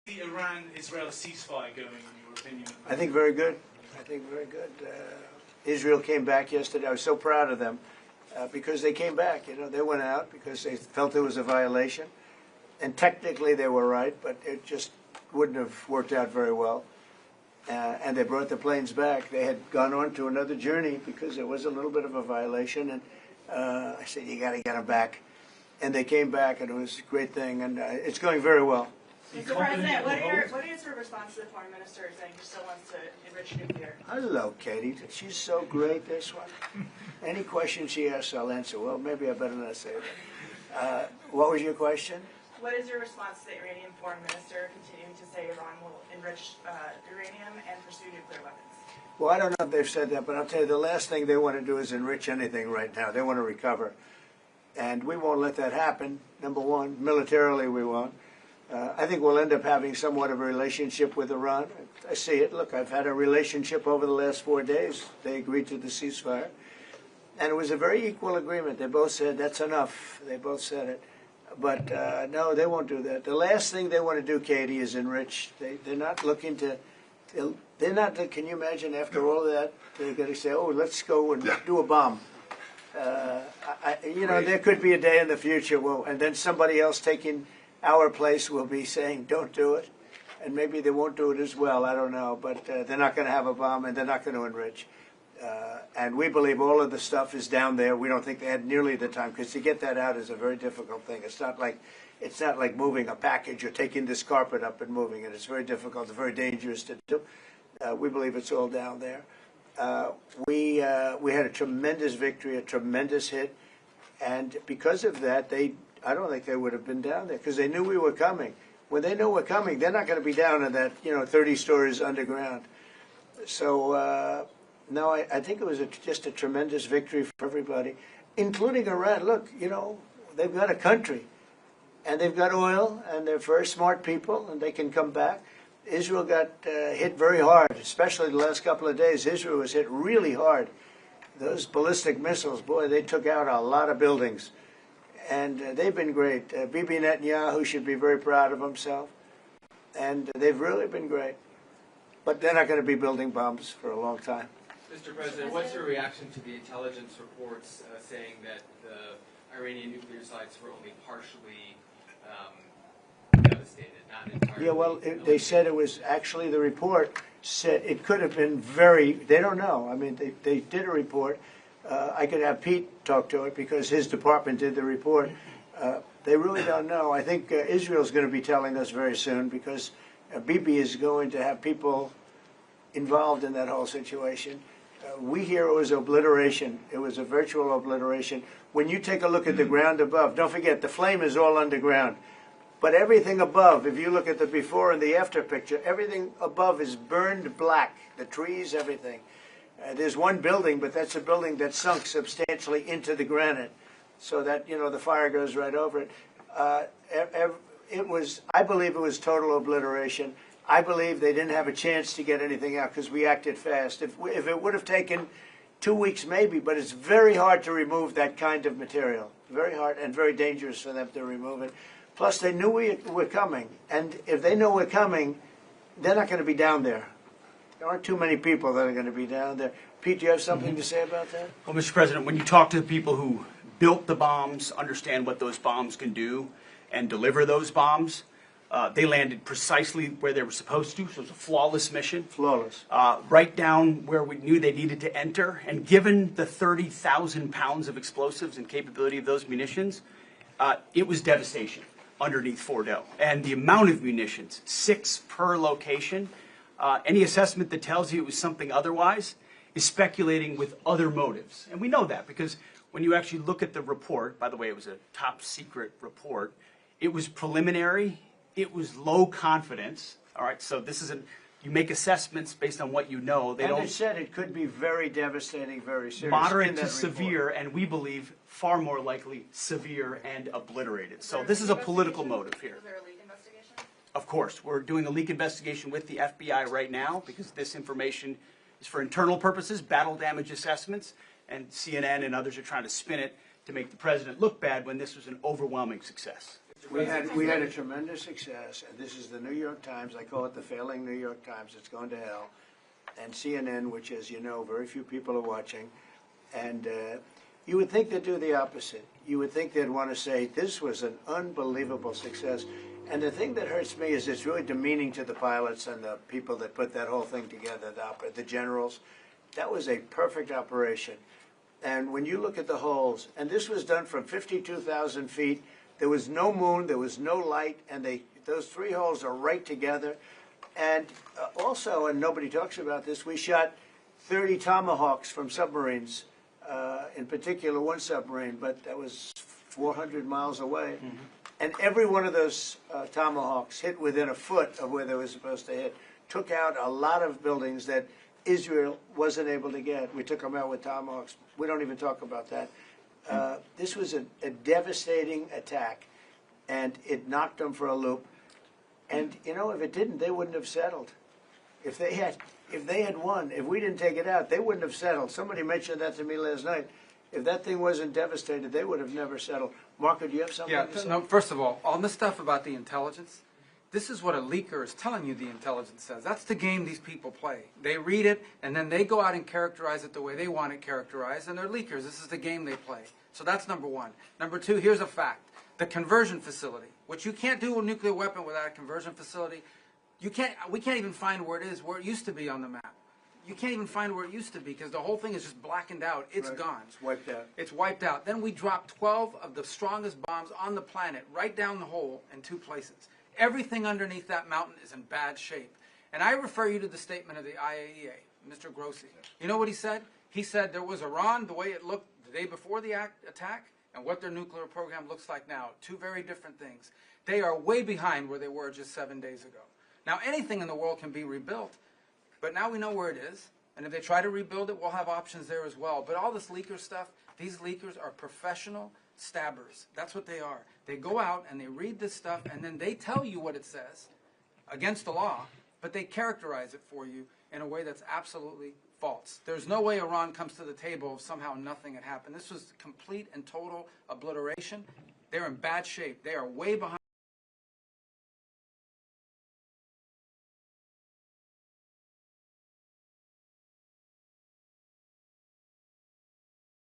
the Iran-Israel ceasefire going, in your opinion? I think very good. I think very good. Israel came back yesterday. I was so proud of them because they came back. You know, they went out because they felt it was a violation. And technically they were right, but it just wouldn't have worked out very well. And they brought the planes back. They had gone on to another journey because it was a little bit of a violation. And I said, you got to get them back. And they came back, and it was a great thing. And it's going very well. Mr. President, what are your sort of response to the foreign minister saying he still wants to enrich nuclear? Hello, Katie. She's so great, this one. Any question she asks, I'll answer. Well, maybe I better not say that. What was your question? What is your response to the Iranian foreign minister continuing to say Iran will enrich uranium and pursue nuclear weapons? Well, I don't know if they've said that, but I'll tell you, the last thing they want to do is enrich anything right now. They want to recover. And we won't let that happen, number one. Militarily, we won't. I think we'll end up having somewhat of a relationship with Iran. I see it. Look, I've had a relationship over the last 4 days. They agreed to the ceasefire. And it was a very equal agreement. They both said, that's enough. They both said it. But no, they won't do that. The last thing they want to do, Katie, is enrich. They're not looking to, they're not, can you imagine after all of that, they're going to say, oh, let's go and do a bomb. You know, there could be a day in the future, and then somebody else taking our place will be saying, don't do it. And maybe they won't do it as well, I don't know. But they're not going to have a bomb, and they're not going to enrich. And we believe all of the stuff is down there. We don't think they had nearly the time, because to get that out is a very difficult thing. It's not like moving a package or taking this carpet up and moving it. It's very difficult. It's very dangerous to do. We believe it's all down there. We had a tremendous victory, a tremendous hit, and because of that, I don't think they would have been down there because they knew we were coming. When they know we're coming, they're not going to be down in that 30 stories underground. So no, I think it was just a tremendous victory for everybody, including Iran. Look, they've got a country, and they've got oil, and they're very smart people, and they can come back. Israel got hit very hard, especially the last couple of days. Israel was hit really hard. Those ballistic missiles, boy, they took out a lot of buildings. And they've been great. Bibi Netanyahu should be very proud of himself. And they've really been great. But they're not going to be building bombs for a long time. Mr. President, what's your reaction to the intelligence reports saying that the Iranian nuclear sites were only partially devastated, not entirely? Yeah, well, they said it was actually, the report said it could have been they don't know. I mean, they did a report. I could have Pete talk to it because his department did the report. They really don't know. I think Israel's going to be telling us very soon because Bibi is going to have people involved in that whole situation. We hear it was obliteration. It was a virtual obliteration. When you take a look at the ground above, don't forget the flame is all underground. But everything above, if you look at the before and the after picture, everything above is burned black. The trees, everything. There's one building, but that's a building that sunk substantially into the granite, so that the fire goes right over it. I believe it was total obliteration. I believe they didn't have a chance to get anything out because we acted fast. If it would have taken 2 weeks, maybe, but it's very hard to remove that kind of material. Very hard and very dangerous for them to remove it. Plus, they knew we were coming, and if they know we're coming, they're not going to be down there. There aren't too many people that are going to be down there. Pete, do you have something to say about that? Well, Mr. President, when you talk to the people who built the bombs, understand what those bombs can do, and deliver those bombs, they landed precisely where they were supposed to, so it was a flawless mission. Flawless. Right down where we knew they needed to enter, and given the 30,000 pounds of explosives and capability of those munitions, it was devastation underneath Fordow. And the amount of munitions, 6 per location, any assessment that tells you it was something otherwise is speculating with other motives. And we know that because when you actually look at the report, by the way, it was a top secret report, it was preliminary, it was low confidence. All right, so this isn't, you make assessments based on what you know. They said it could be very devastating, very serious. Moderate to severe, and we believe far more likely severe and obliterated. So this is a political motive here. Is there a leak investigation? Of course, we're doing a leak investigation with the FBI right now because this information is for internal purposes, battle damage assessments, and CNN and others are trying to spin it to make the president look bad when this was an overwhelming success. We had a tremendous success, and this is the New York Times. I call it the failing New York Times. It's going to hell. And CNN, which, as you know, very few people are watching. And you would think they'd do the opposite. You would think they'd want to say, this was an unbelievable success. And the thing that hurts me is it's really demeaning to the pilots and the people that put that whole thing together, the generals. That was a perfect operation. And when you look at the holes, and this was done from 52,000 feet, there was no moon, there was no light, and those 3 holes are right together. And also, and nobody talks about this, we shot 30 Tomahawks from submarines, in particular one submarine, but that was 400 miles away. Mm-hmm. And every one of those Tomahawks hit within a foot of where they were supposed to hit, took out a lot of buildings that Israel wasn't able to get. We took them out with Tomahawks. We don't even talk about that. This was a devastating attack, and it knocked them for a loop. And you know, if it didn't, they wouldn't have settled. If they had won, if we didn't take it out, they wouldn't have settled. Somebody mentioned that to me last night. If that thing wasn't devastated, they would have never settled. Marco, do you have something to say? No, first of all this stuff about the intelligence, this is what a leaker is telling you the intelligence says. That's the game these people play. They read it, and then they go out and characterize it the way they want it characterized, and they're leakers. This is the game they play. So that's number one. Number two, here's a fact. The conversion facility, which you can't do a nuclear weapon without a conversion facility. We can't even find where it is, where it used to be on the map. You can't even find where it used to be because the whole thing is just blackened out. It's gone. It's wiped out. It's wiped out. Then we dropped 12 of the strongest bombs on the planet right down the hole in 2 places. Everything underneath that mountain is in bad shape. And I refer you to the statement of the IAEA, Mr. Grossi. You know what he said? He said there was Iran, the way it looked the day before the attack, and what their nuclear program looks like now. 2 very different things. They are way behind where they were just 7 days ago. Now, anything in the world can be rebuilt, but now we know where it is. And if they try to rebuild it, we'll have options there as well. But all this leaker stuff, these leakers are professional stabbers. That's what they are. They go out and they read this stuff, and then they tell you what it says against the law, but they characterize it for you in a way that's absolutely false. There's no way Iran comes to the table if somehow nothing had happened. This was complete and total obliteration. They're in bad shape. They are way behind.